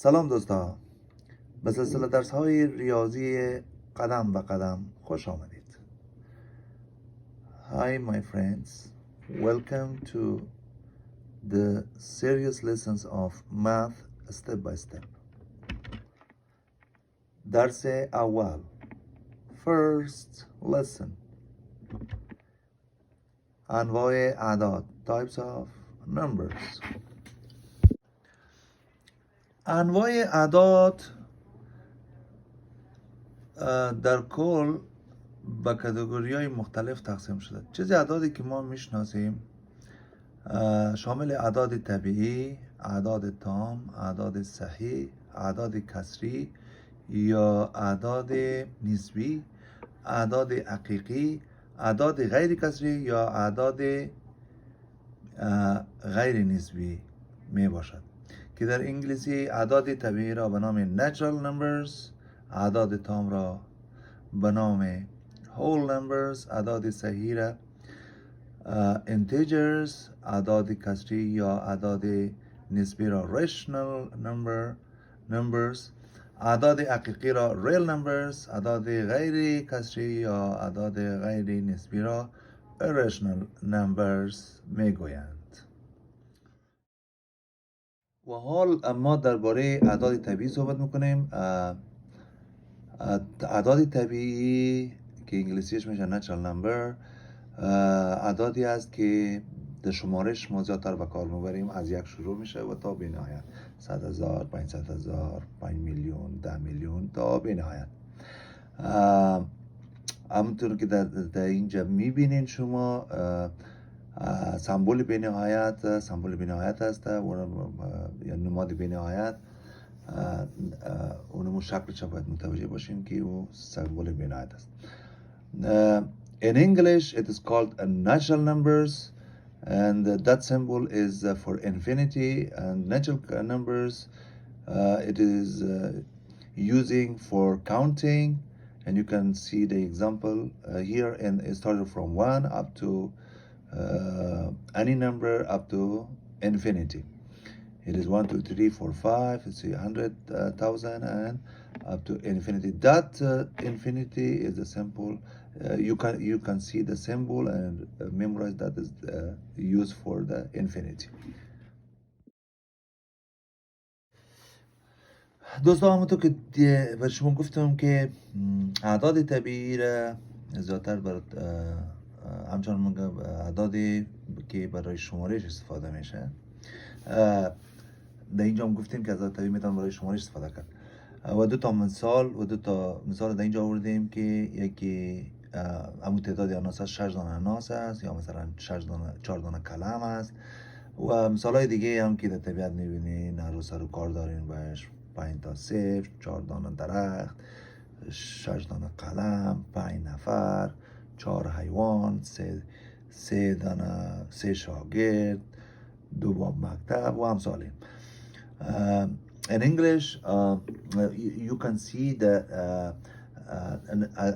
سلام دوستا، به سلسله درس های ریاضی قدم به قدم خوش آمدید. Hi my friends, welcome to the serious lessons of math step by step. درس اول First lesson انواع اعداد Types of numbers. انواع اعداد در کل به کاتگوری‌های مختلف تقسیم شده. چیزی اعدادی که ما میشناسیم شامل اعداد طبیعی، اعداد تام، اعداد صحیح، اعداد کسری یا اعداد نسبی، اعداد حقیقی، اعداد غیر کسری یا اعداد غیر نسبی می باشد که در انگلیسی اعداد طبیعی را به نام natural numbers، اعداد تام را به نام whole numbers، اعداد صحیح را integers، اعداد کسری یا اعداد نسبی را rational numbers، اعداد حقیقی را real numbers، اعداد غیر کسری یا اعداد غیر نسبی را irrational numbers میگویند. و حال ما درباره اعداد طبیعی صحبت میکنیم. اعداد طبیعی که انگلیسیش میشه natural number اعدادی است که در شمارش ما زیادتر به کار میبریم، از یک شروع میشه و تا به نهایت 100,000 500,000 5 میلیون 10 میلیون تا به نهایت. همونطور که در اینجا میبینین شما سمبل به نهایت است یا نماد به نهایت. اونمو شکلش باید متوجه باشیم که او سمبل به نهایت است. In English it is called natural numbers, and that symbol is for infinity. And natural numbers it is using for counting, and you can see the example here, and it started from 1 up to any number up to infinity. It is 1 2 3 4 5, it's 100,000 and up to infinity. That infinity is a symbol. You can see the symbol and memorize that is used for the infinity. دوستان همونطور که به شما گفتم که اعداد طبیعی را زیادتر همچنان اعدادی که برای شمارش استفاده میشه. در اینجا هم گفتیم که اعداد طبیعی میتونن برای شمارش استفاده کرد و دو تا مثال در اینجا آوردیم که یکی همون تعداد عناصر 6 دانه عناصر است، یا مثلا 4 دانه کلم است، و مثال های دیگه هم که در طبیعت میبینین هر روز سر و کار دارین باش. 5 تا صفر، 4 دانه درخت، 6 دانه قلم، 5 نفر، 4 حیوان، 3 شاگرد، 2 باب مکتب و امثال. In English, you can see that,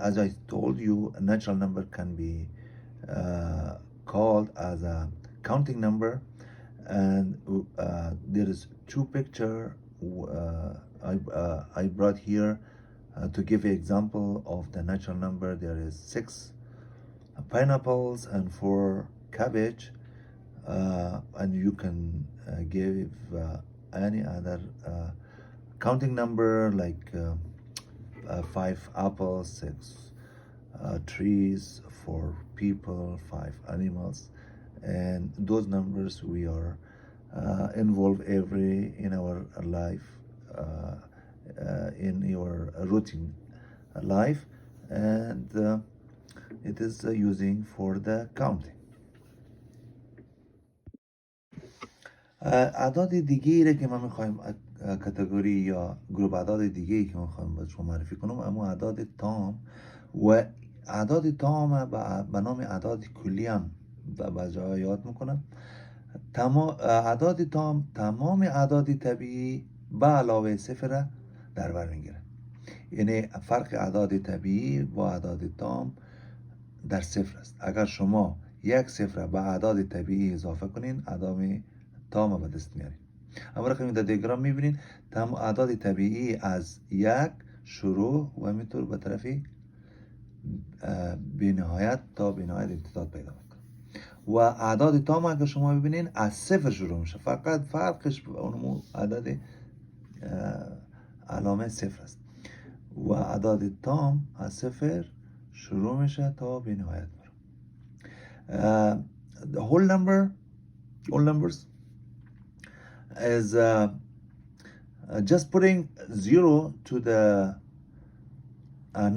as I told you, a natural number can be called as a counting number, and there is two pictures I brought here to give an example of the natural number. There is 6 pineapples and 4 cabbage, and you can give any other counting number like 5 apples, 6 trees, 4 people, 5 animals, and those numbers we are involved in our life, in your routine life, and it is using for the counting. اعداد دیگه که ما میخوایم کاتگوری یا گروه اعداد دیگه که ما میخوایم به شما معرفی کنم اما اعداد تام، و اعداد تام به نام اعداد کلی هم به جای یاد میکنم. اعداد تام تمام اعداد طبیعی به علاوه صفر در بر میگیره. یعنی فرق اعداد طبیعی با اعداد تام در صفر است. اگر شما یک صفر به اعداد طبیعی اضافه کنین اعداد تام به دست میارین. اما رقمی در دیاگرام میبینین تمام اعداد طبیعی از یک شروع و همینطور به طرف بی نهایت تا بی نهایت امتداد پیدا میکنه. و اعداد تام اگر شما ببینین از صفر شروع میشه، فقط فرقش به اون عدد علامه صفر است و اعداد تام از صفر شروع میشه تا بی نهایت میره. The whole numbers is just putting 0 to the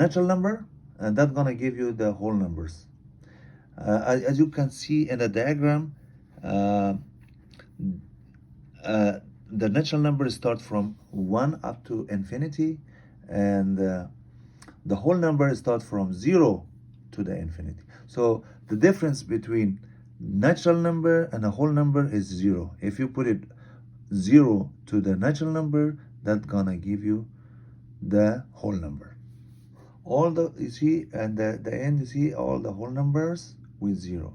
natural number, and that's gonna give you the whole numbers. As you can see in the diagram, the natural numbers start from 1 up to infinity, and the whole number starts from 0 to the infinity. So the difference between natural number and a whole number is 0. If you put it 0 to the natural number, that's gonna give you the whole number. All the, you see, and the end, you see all the whole numbers with 0.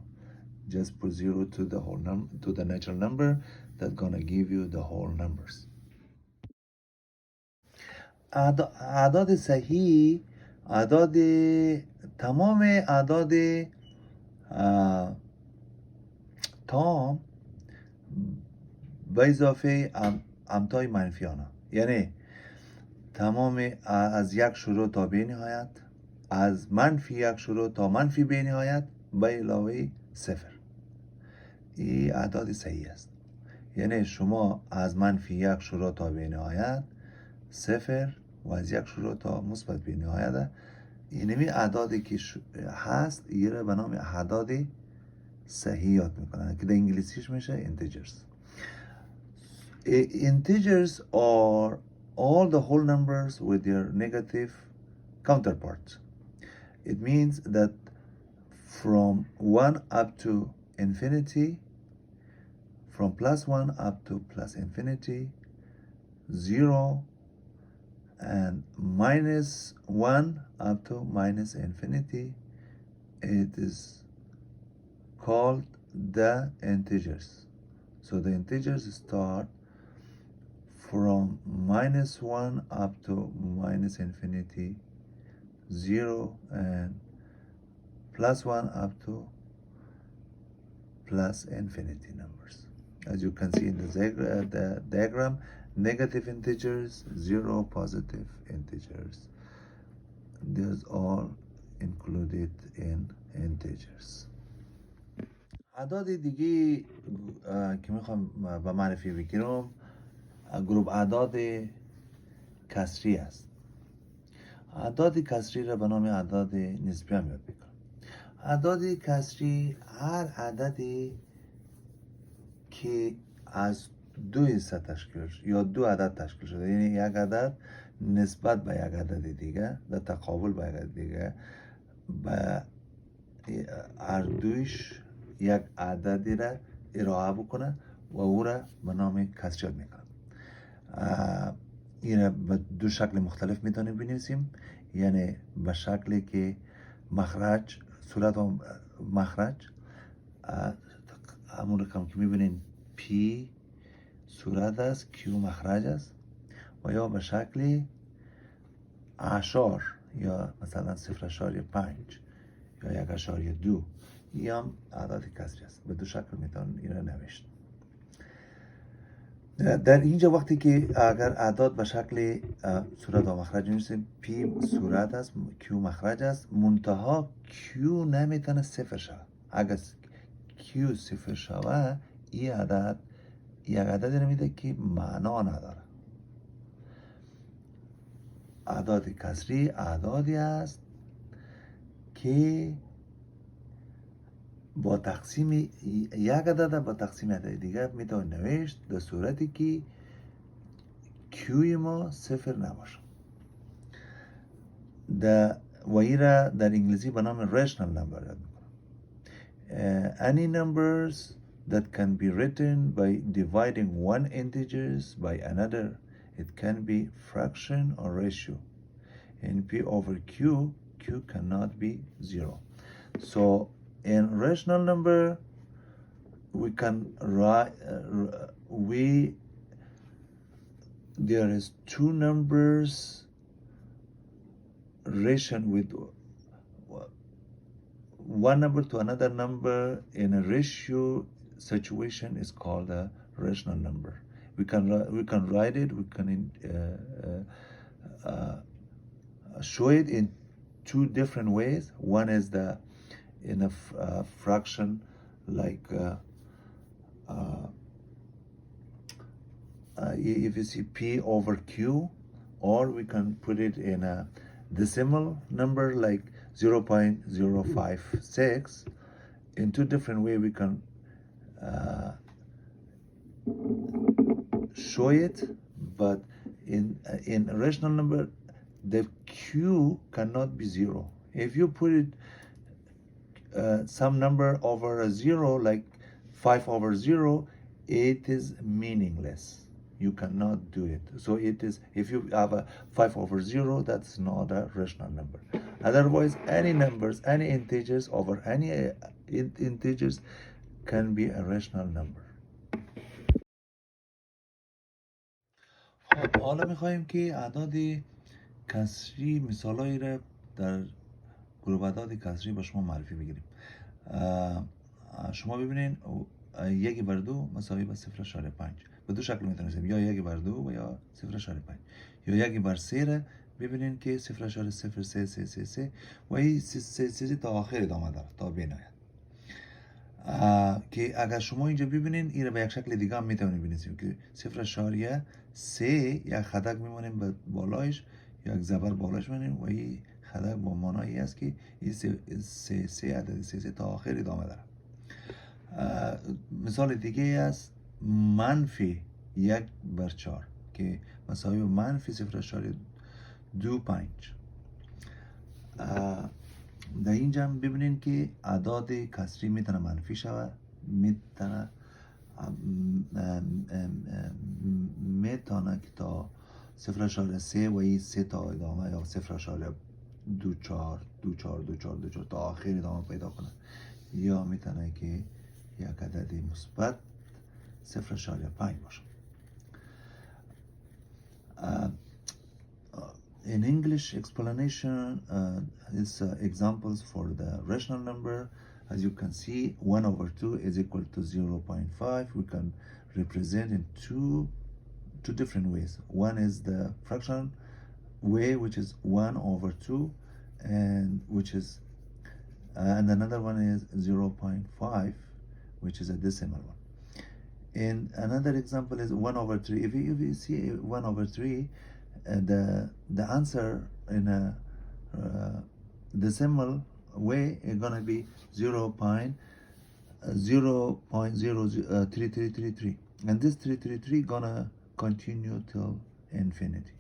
Just put 0 to the whole to the natural number, that's gonna give you the whole numbers. اعداد صحیح تمام اعداد تام به اضافه امتای منفیانه، یعنی تمام از یک شروع تا به نهایت، از منفی یک شروع تا منفی به نهایت به علاوه صفر. این اعداد صحیح است. یعنی شما از منفی یک شروع تا به نهایت صفر و از یک شروع تا مثبت به نهایت، اینمی اعدادی که هست یه را به نام اعداد صحیح یاد میکنن که در انگلیسیش میشه integers. Integers are all the whole numbers with their negative counterparts. It means that from 1 up to infinity, from plus 1 up to plus infinity, 0, and minus 1 up to minus infinity, it is called the integers. So the integers start from minus 1 up to minus infinity, 0, and plus 1 up to plus infinity numbers. As you can see in the diagram, negative integers, 0 positive integers. These all included in integers. اعداد دیگه که میخوام به معرفی بگیرم گروه اعداد کسری است. اعداد کسری را به نام اعداد نسبی هم یاد میکنم. اعداد کسری هر عددی که از 2 حصه تشکیل شده یا 2 عدد تشکیل شده، یعنی یک عدد نسبت به یک عدد دیگه در تقابل به یک عدد دیگه به هر دویش یک عددی را ارائه بکنه و او را به نام کسری یاد میکنه. این را به 2 شکل مختلف میتونیم بنویسیم، یعنی به شکلی که مخرج، صورت و مخرج همون رقم که میبینین P صورت است، Q مخرج است، و یا به شکل اعشار یا مثلا 0.5 یا 1.2. این هم اعداد کسری است. به 2 شکل میتونن این را نوشت. در اینجا وقتی که اگر اعداد به شکل صورت و مخرج نویسیم، P صورت است، Q مخرج است، منتها Q نمیتونه صفر شود. اگر Q صفر شود این عدد یک عددی نمیده که معنا نداره. اعداد کسری اعدادی است که با تقسیم یک عدد با تقسیم عدد دیگر میتونه نوشت در صورتی که Q ما صفر نباشه. و این را در انگلیسی به نام rational number یاد میکنم. Any numbers that can be written by dividing one integers by another. It can be fraction or ratio. In P over Q, Q cannot be 0. So in rational number, we can write, we there is two numbers relation with one number to another number in a ratio situation is called a rational number. We can write it. We can show it in two different ways. One is in a fraction, like if you see P over Q, or we can put it in a decimal number like 0.056. In two different ways we can show it, but in a rational number the Q cannot be zero. If you put it some number over a zero, like 5 over 0, it is meaningless. You cannot do it. So it is, if you have a 5 over 0, that's not a rational number. Otherwise, any numbers, any integers over any integers can be a rational number. خب حالا میخوایم که اعداد کسری مثالایی را در گروه اعداد کسری با شما معرفی بگیریم. شما ببینین 1 بر 2 مساوی با 0.5. به دو شکل میتونیم، یا 1 بر 2 و یا 0.5. یا 1 بر 3 را ببینین که 0.0333 و این 3 تا آخر ادامه داره تا بنهایت. که اگر شما اینجا ببینین این را به یک شکل دیگه هم میتونیم بنویسیم که 0.3 یک خطک میمونیم به بالایش، یک زبر بالایش میمونیم و این خطک با معنایی است که این 3 عدد 3 تا آخر ادامه داره. مثال دیگه است منفی 1 بر 4 که مساوی با منفی 0.25. در اینجا هم ببینین که اعداد کسری میتونه منفی شود، میتونه که تا 0.3 و این 3 تا ادامه، یا 0.24 تا آخر ادامه پیدا کنه، یا میتونه که یک عدد مثبت 0.5 باشه. In English explanation is examples for the rational number. As you can see, 1 over 2 is equal to 0.5. We can represent in two different ways. One is the fraction way, which is 1 over 2, and another one is 0.5, which is a decimal one. And another example is 1 over 3. If you see 1 over 3, the answer in a decimal way is gonna be 0.03333, and this 333 gonna continue till infinity.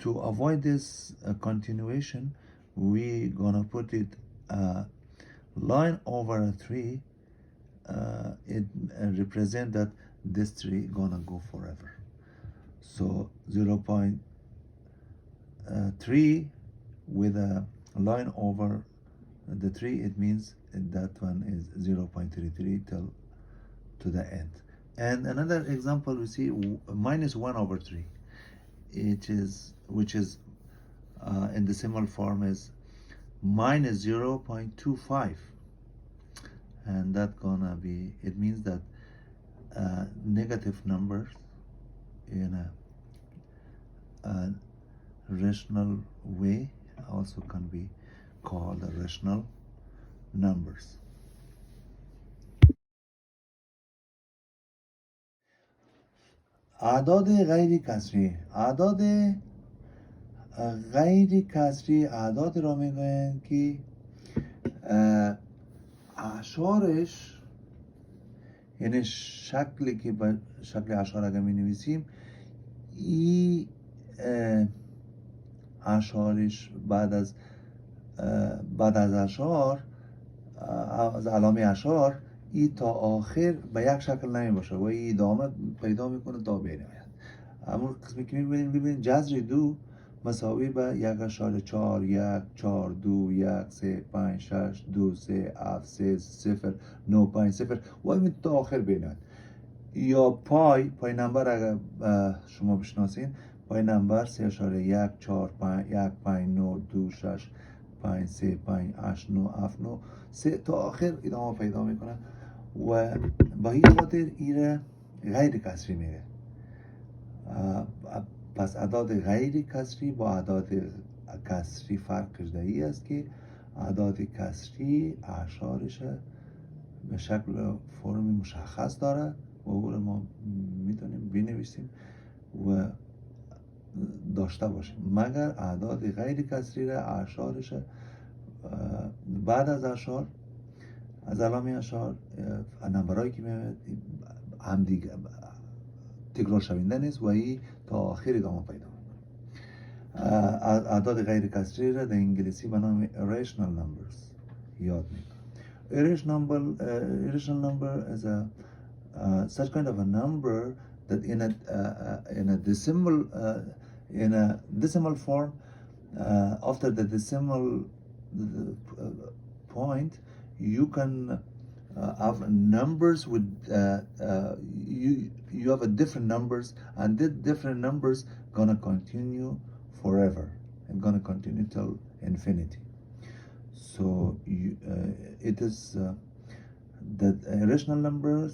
To avoid this continuation, we gonna put it line over a 3. It represent that this 3 gonna go forever. So 0.3 with a line over the 3, it means that one is 0.33 till to the end. And another example we see minus 1 over 3, which is in decimal form is minus 0.25, and that gonna be, it means that negative numbers in a rational way also can be called rational numbers. اعداد غیر کسری. اعداد غیر کسری اعداد را میگویند که اعشارش، یعنی شکلی که به شکل اعشار اگر می نویسیم، این اعشارش بعد از اعشار، از علامه اعشار، این تا آخر به یک شکل نمی باشه و این ادامه پیدا میکنه تا بنهایت. همون قسمی که میبینید جذر 2 مساوی به 1.4 1 4 2 1 3 5 6 2 3 7 3 0 9 5 0 و این تا آخر بنهایت. یا پای نمبر اگر شما بشناسین، پای نمبر 3.1415926535897 تا آخر ادامه پیدا میکنه و با این خاطر ایره غیر کسری میره. پس اعداد غیر کسری با اعداد کسری فرقش در این است که اعداد کسری اعشارش به شکل فرم مشخص داره و او رو ما میتونیم بنویسیم و داشته باشیم، مگر اعداد غیر کسری را اعشارش بعد از اعشار، از علامه اعشار، نمبرهایی که میاد هم دیگه تکرار شونده نیست و این تا آخر ادامه پیدا میکنه. اعداد غیر کسری را در انگلیسی به نام irrational numbers یاد میکنه. Irrational number is a such kind of a number that in a decimal form, after the decimal point, you can have numbers with you have a different numbers, and the different numbers gonna continue forever and gonna continue till infinity. So it is the irrational numbers.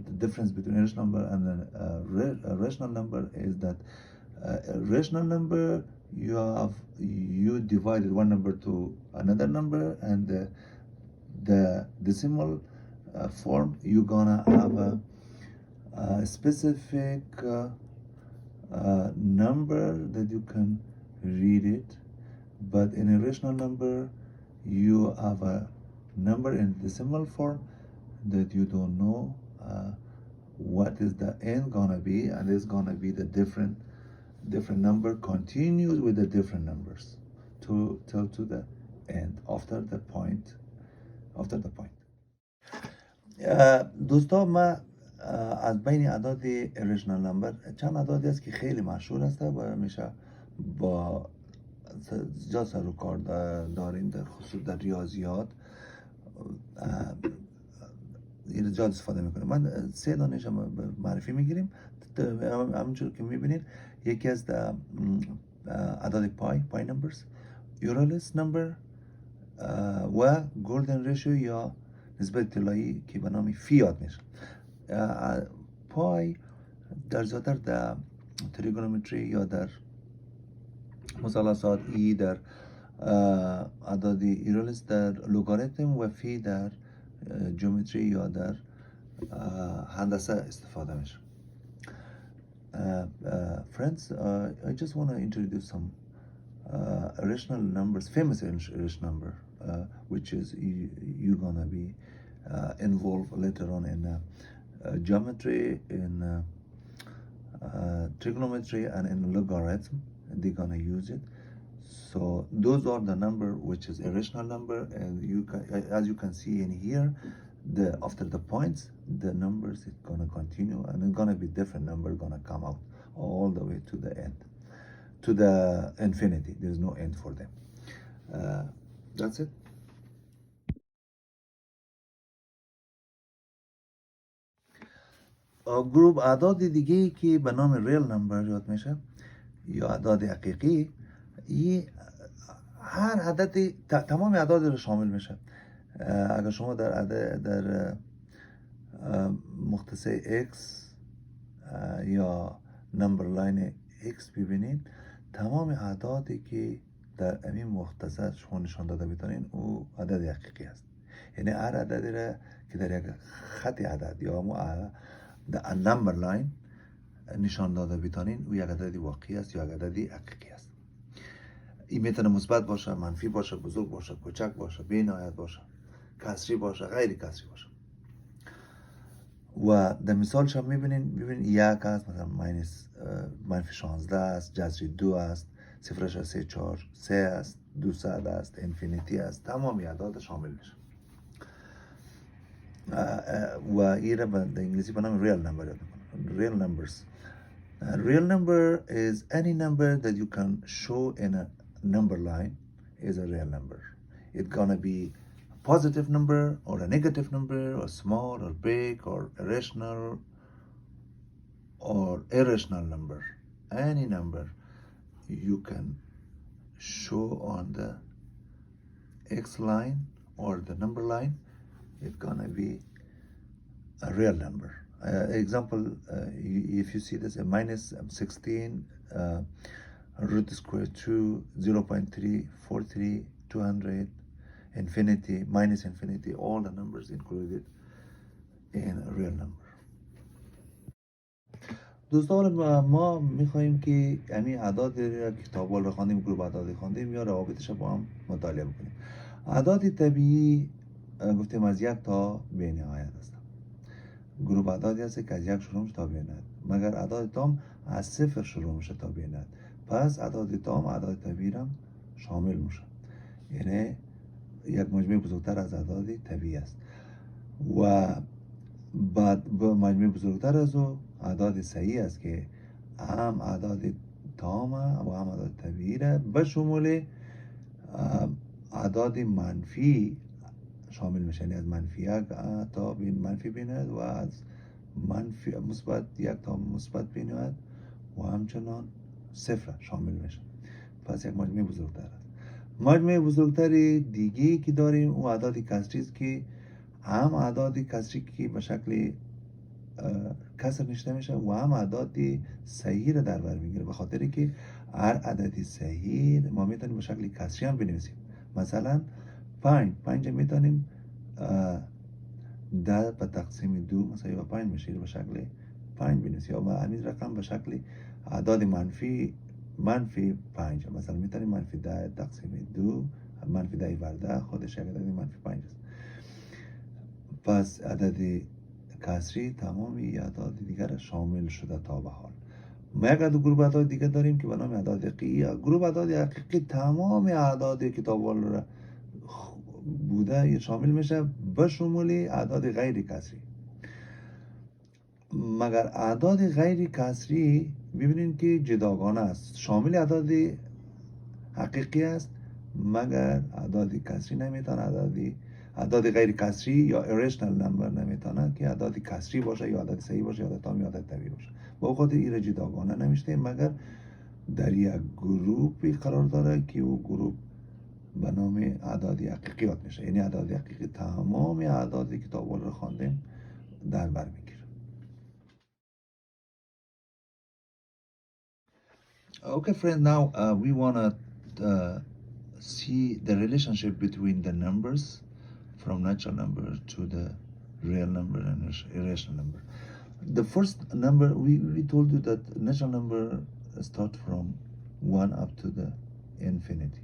The difference between irrational number and a rational number is that a rational number you divided one number to another number, and the decimal form you're gonna have a specific number that you can read it. But in a rational number, you have a number in decimal form that you don't know what is the end gonna be, and it's gonna be the different number continues with the different numbers till to the end after the point. دوستا، ما از بین اعداد irrational number چند اعدادی است که خیلی مشهور است و میشه با جا سر و کار داریم، در خصوص در ریاضیات ایجاد استفاده میکنیم. من 3 دانش معرفی میگیریم. همونجور که میبینید یکی از اعداد پای نمبرز، یورالیس نمبر و گلدن ریشیو یا نسبت طلایی که به نام فی یاد میشه. پای در زیادتر در تریگونومتری یا در مثلثات، ای در اعداد ایرالیس در لوگاریتم و فی در جیومتری یا در هندسه استفاده میشه. Friends, I just want to introduce some irrational numbers, famous irrational number, which is you're gonna be involved later on in geometry, in trigonometry, and in logarithm. They're gonna use it. So those are the number which is irrational number, and as you can see in here, after the points, the numbers is gonna continue, and it's gonna be different number gonna come out all the way to the end, to the infinity. There's no end for them. That's it. گروه اعداد دیگه که به نام ریل نمبر یاد میشه یا اعداد حقیقی، هر عدد تمام اعداد رو شامل میشه. اگر شما در مختصر x یا نمبر لاین x ببینید، تمام اعدادی که در این مختصر شما نشان داده بتونین او عدد حقیقی است. یعنی هر عددی را که در یک خط عدد یا در نمبر لاین نشان داده بتونین او یک عدد واقعی است یا یک عدد حقیقی است. این میتونه مثبت باشه، منفی باشه، بزرگ باشه، کوچک باشه، بی‌نهایت باشه، کسری باشه، غیر کسری باشه. و در مثالش هم ببینید یک است، مثلا منفی 16 است، جذری 2 است، 0.34 است، 200 است، انفینیتی است. تمام اعداد شامل میشه و این را در انگلیسی به نام ریل نمبر یاد میکنن. ریل نمبرز. Real number is any number that you can show in a number line is a real number. It's gonna be positive number or a negative number, or small or big, or rational or irrational number. Any number you can show on the X line or the number line, it's gonna be a real number. Example, if you see this, a minus 16 root square 2, 0.343, 200, infinity, minus infinity, all the numbers included in a real number. دوستان ما میخواییم که همین اعداد کتاب‌ها رو خواندیم، گروه اعداد خواندیم، یا روابطش با هم مطالعه بکنیم. اعداد طبیعی گفتیم از 1 تا به نهایت هستن. گروه اعدادی هست که از 1 شروع میشه تا به نهایت، مگر اعداد تام از 0 شروع میشه تا به نهایت. پس اعداد تام اعداد طبیعی هم شامل میشه، یعنی یک مجموعه بزرگتر از اعداد طبیعی است. و بعد با مجموعه بزرگتر از او اعداد صحیح است که هم اعداد تام و هم اعداد طبیعی را به شمول اعداد منفی شامل میشه، یعنی از منفی 1 تا منفی بینید و از منفی مثبت 1 تا مثبت بینید و همچنان 0 شامل میشه. پس یک مجموعه بزرگتر است. مجموعه بزرگتر دیگه که داریم او اعداد کسری است که هم اعداد کسری که به شکل کسر نشته میشه و هم اعداد صحیح را در بر میگیره، به خاطری که هر عدد صحیح ما میتونیم به شکل کسری هم بنویسیم. مثلا 5 میتونیم 10 به تقسیم 2 مساوی به 5 میشه، به شکل 5 بنویسیم. یا همین رقم به شکل اعداد منفی 5 مثلا میتونیم منفی 10 تقسیم 2 منفی 10 بر 10 خودش یک عدد منفی 5 است. پس عدد کسری تمامی اعداد دیگر را شامل شده تا به حال. ما یک عدد گروه اعداد دیگه داریم که به نام اعداد حقیقی. گروه اعداد حقیقی تمام اعداد کتاب‌ها را بوده شامل میشه به شمول اعداد غیر کسری. مگر اعداد غیر کسری ببینید که جداگانه است، شامل اعداد حقیقی است، مگر اعداد کسری نمیتونه، اعداد غیر کسری یا irrational number نمیتونه که اعداد کسری باشه یا اعداد صحیح باشه یا اعداد تام یا اعداد طبیعی باشه. با خاطر این جداگانه نمیشه، مگر در یک گروپی قرار داره که او گروپ به نام اعداد حقیقیات میشه، یعنی اعداد حقیقی تمام اعداد کتاب رو خواندیم در بر میگیره. Okay friends, now we want to see the relationship between the numbers from natural number to the real number and irrational number. The first number, we told you that natural number start from 1 up to the infinity.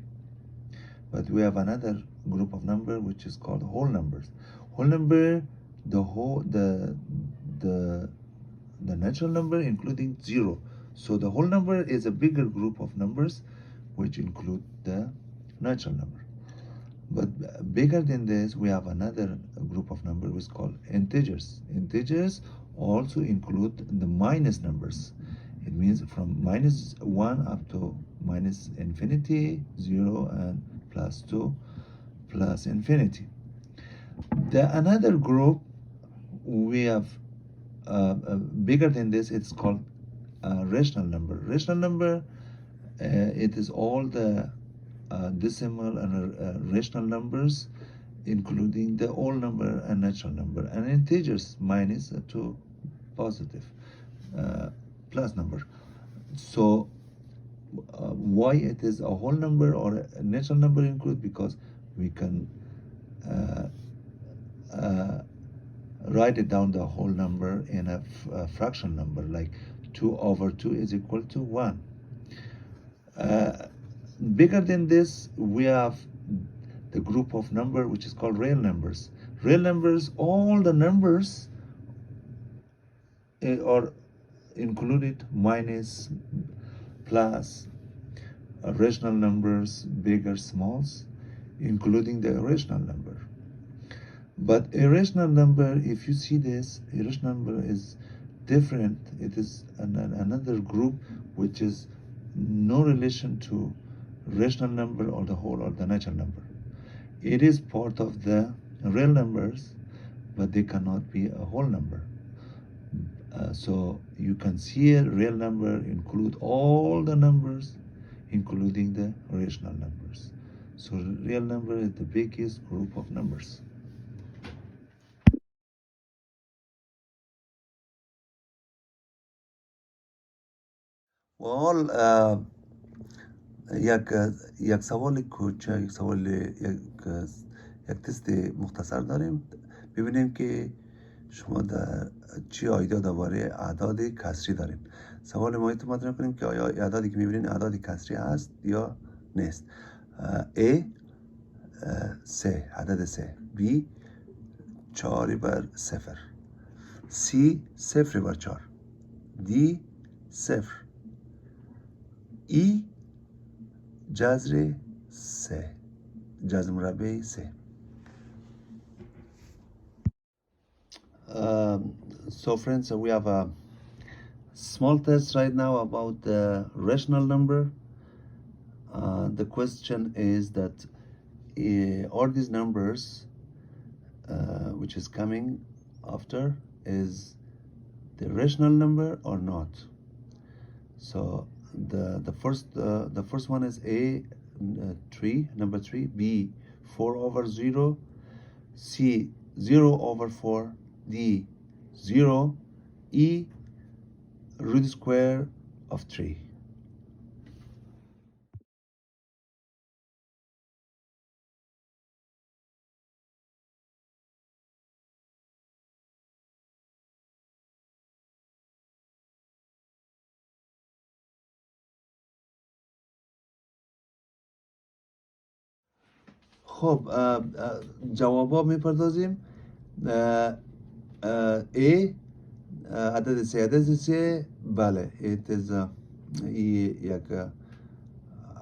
But we have another group of number which is called whole numbers. Whole number, the natural number including 0. So the whole number is a bigger group of numbers which include the natural number. But bigger than this, we have another group of numbers which is called integers. Integers also include the minus numbers. It means from minus 1 up to minus infinity, 0 and plus 2 plus infinity. Another group we have bigger than this, it's called rational number. Rational number, it is all the decimal and rational numbers, including the whole number and natural number, and integers minus to positive plus number. So why it is a whole number or a natural number include? Because we can write it down the whole number in a fraction number, like 2 over 2 is equal to 1. Bigger than this, we have the group of number which is called real numbers. Real numbers, all the numbers are included, minus, plus, rational numbers, bigger, smalls, including the irrational number. But irrational number, if you see this, irrational number is different. It is another group which is no relation to rational number or the whole or the natural number. it is part of the real numbers, but they cannot be a whole number. So you can see a real number include all the numbers, including the rational numbers. So real number is the biggest group of numbers. Well, یک سوال کوچک، یک تست مختصر داریم. ببینیم که شما در چی آیدا درباره اعداد کسری دارین. سوال ما مطرح کنیم که آیا اعدادی که میبینین اعداد کسری هست یا نیست. A 3 عدد 3، B 4 بر 0، C 0 بر 4، D 0، E جذر 3، جذر مربع 3. So friends, we have a small test right now about the rational number. The question is that are these numbers which is coming after is the rational number or not? So the first one is A 3, number 3, B 4 over 0, C 0 over 4, D 0, E root square of 3. خب جوابا میپردازیم. A عدد 3، عدد 3 بله یک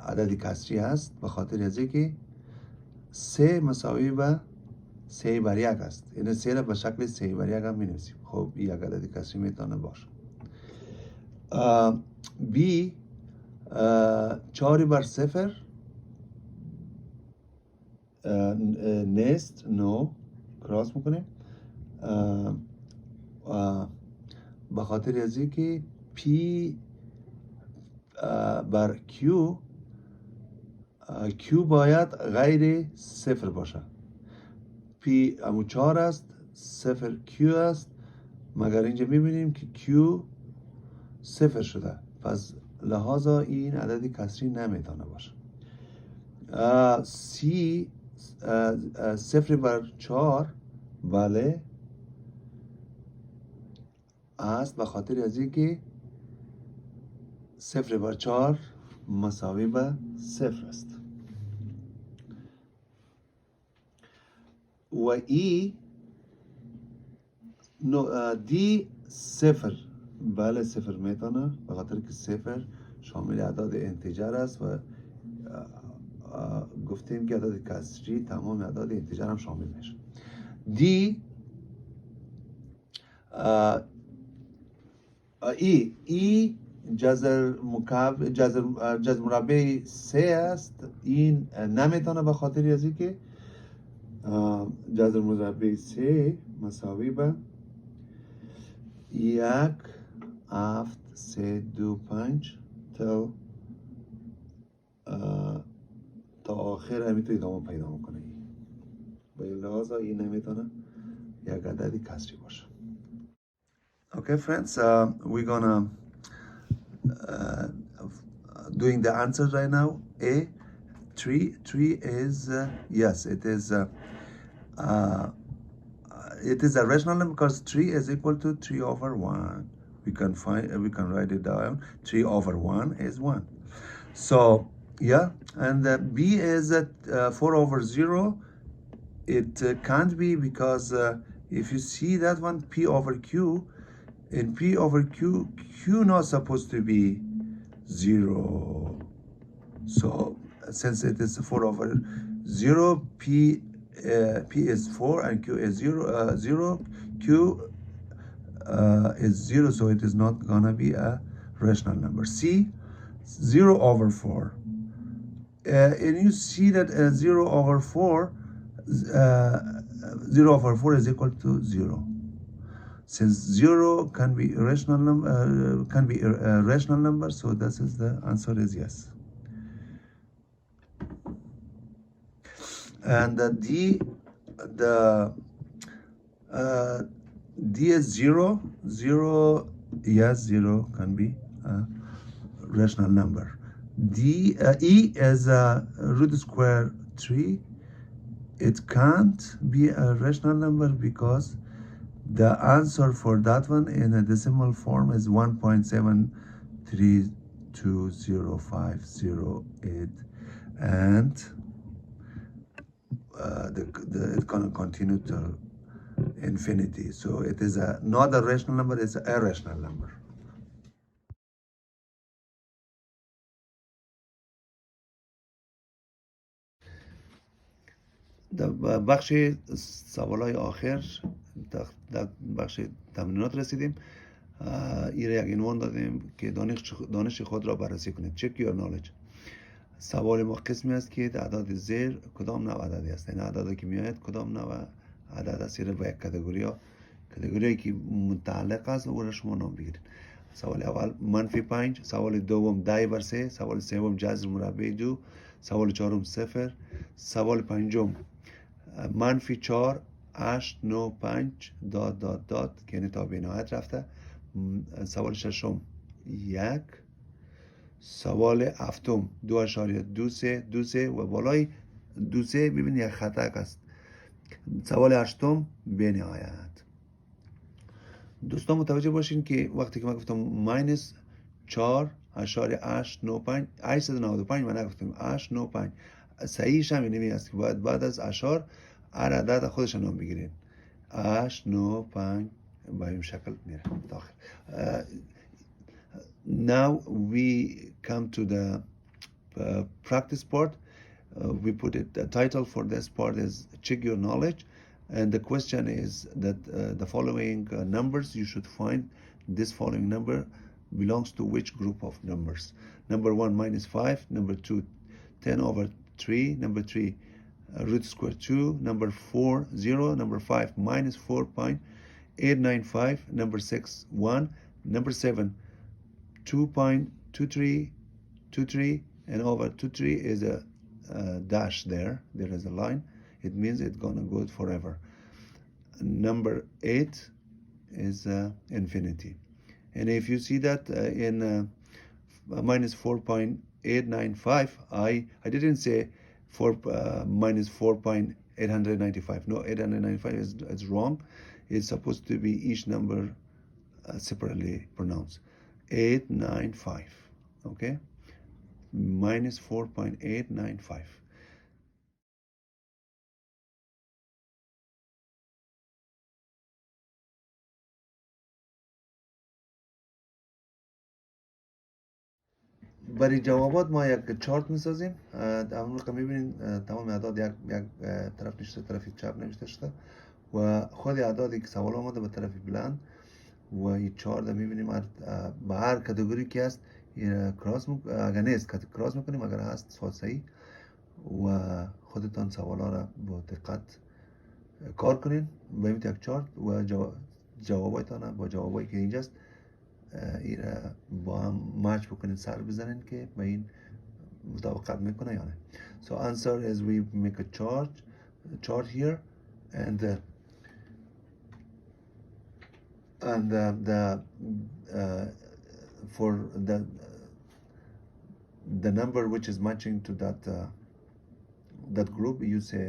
عدد کسری هست به خاطر از اینکه 3 مساوی به 3 بر 1 است. این 3 را به شکل 3 بر 1 هم می نویسیم. خب این یک عدد کسری میتونه باشه. B 4 بر 0 نیست، نو کراس میکنیم به خاطر از اینکه P بر Q باید غیر 0 باشه. P امو 4 است، 0 Q است، مگر اینجا میبینیم که Q 0 شده، پس لحاظا این عدد کسری نمیتونه باشه. C 0 بر 4 بله است به خاطر از اینکه 0 بر 4 مساوی به 0 است. و ای دی 0 بله 0 میتونه به خاطر که 0 شامل اعداد انتجر است و گفتیم که اعداد کسری تمام اعداد انتجر هم شامل میشه. دی ای جذر مربع 3 است. این نمیتونه به خاطر از اینکه جذر مربع 3 مساوی به 1 7 3 2 5 تا آخر همیتو ادامه پیدا میکنه. به لحاظ این نمیتونه یک عددی کسری باشه. Okay friends, we're gonna doing the answers right now. A 3 is yes, it is a rational number because 3 is equal to 3 over 1. We can write it down. 3 over 1 is 1. So yeah, and B is 4 over 0. It can't be because if you see that one, P over Q, in P over Q, Q not supposed to be 0. So since it is 4 over 0, P is 4 and Q is 0. Q is 0, so it is not gonna be a rational number. C 0 over 4. And you see that 0 over 4 0 over 4 is equal to 0. Since 0 can be a rational number, so this is the answer is yes. And D is 0. 0, yes, 0 can be a rational number. E is root square 3. It can't be a rational number because the answer for that one in a decimal form is 1.73205008, and it's gonna continue to infinity. So it is not a rational number; it's an irrational number. در بخش سوالای آخر در بخش تمرینات رسیدیم. این یک عنوان دادیم که دانش خود را بررسی کنید. Check your knowledge. سوال ما قسمی است که اعداد زیر کدام نوع عددی است. این اعدادی که میآید کدام نوع عدد است. با یک کاتگوری که متعلق است او را شما نام بگیرید. سوال اول -5، سوال دوم 10/3، سوال سوم جذر مربع 2، سوال چهارم 0، سوال پنجم -4 8 9 5 ... که یعنی تا به نهایت رفته. سوال ششم 1، سوال هفتم 2.23 و بالای 2 ببینید یک خطک است. سوال هشتم به نهایت. دوستان متوجه باشین که وقتی که من گفتم -4.895 895 من نگفتم 895 صحیحش هم اینمی است که باید بعد از اشار هر عدد خودش نام بگیرین. 895 با این شکل میره داخل. Now we come to the practice part. We put it, the title for this part is Check Your Knowledge, and the question is that the following numbers you should find this following number belongs to which group of numbers. Number 1 -5, number 2 10/3, number 3 root square 2, number 4 0, number 5 -4.895, number 6 1, number 7 2.2323, and over 23 is a dash there is a line. It means it's gonna go forever. Number 8 is infinity. And if you see that in -4.895, I didn't say -4.895. No, 895 is wrong. It's supposed to be each number separately pronounced. 895, okay? -4.895. برای جوابات ما یک چارت میسازیم. در اون رقم میبینید تمام اعداد یک طرف نشسته، طرف چپ نوشته شده و خود اعدادی که سوال آمده به طرف بلند و این چارت میبینیم به هر کاتگوری که هست کراس اگر نیست کراس میکنیم، اگر هست سوال صحیح و خودتان سوالا را با دقت کار کنین. ببینید یک چارت و جوابایتان با جوابایی که اینجاست این با هم مچ بکنین، سر بزنین که به این مطابقت میکنه یا نه. So answer is we make a chart here and for the number which is matching to that group you say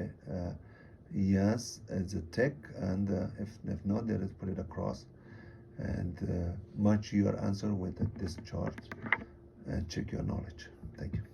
yes, it's a tick, and if not, there is put it across and match your answer with this chart and check your knowledge. Thank you.